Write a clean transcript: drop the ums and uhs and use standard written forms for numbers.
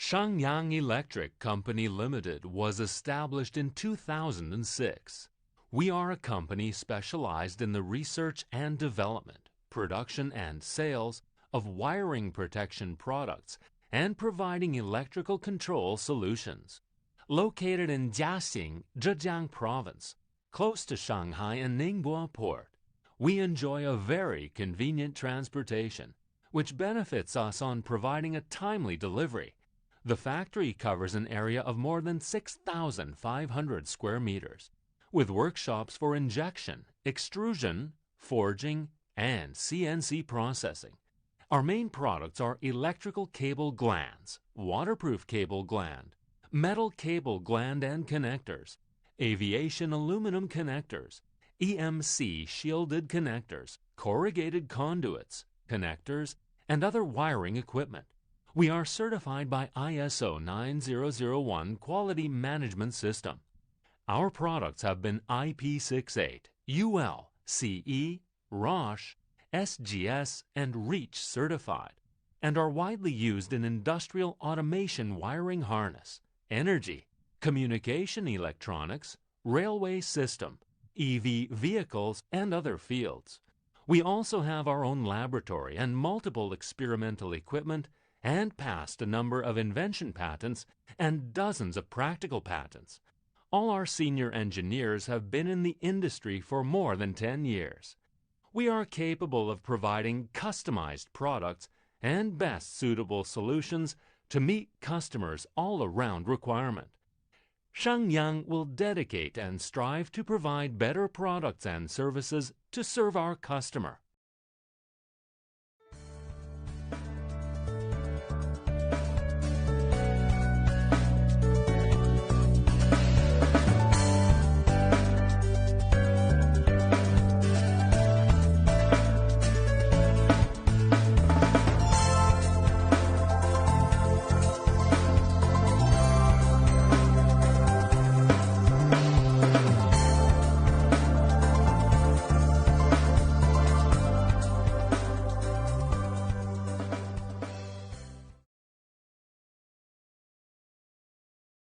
Shangyang Electric Company Limited was established in 2006. We are a company specialized in the research and development, production and sales of wiring protection products and providing electrical control solutions. Located in Jiaxing, Zhejiang Province, close to Shanghai and Ningbo Port, we enjoy a very convenient transportation, which benefits us on providing a timely delivery. The factory covers an area of more than 6,500 square meters, with workshops for injection, extrusion, forging, and CNC processing. Our main products are electrical cable glands, waterproof cable gland, metal cable gland and connectors, aviation aluminum connectors, EMC shielded connectors, corrugated conduits, connectors, and other wiring equipment. We are certified by ISO 9001 Quality Management System. Our products have been IP68, UL, CE, ROSH, SGS, and REACH certified, and are widely used in industrial automation wiring harness, energy, communication electronics, railway system, EV vehicles, and other fields. We also have our own laboratory and multiple experimental equipment and passed a number of invention patents and dozens of practical patents. All our senior engineers have been in the industry for more than 10 years. We are capable of providing customized products and best suitable solutions to meet customers' all-around requirement. Shangyang will dedicate and strive to provide better products and services to serve our customer.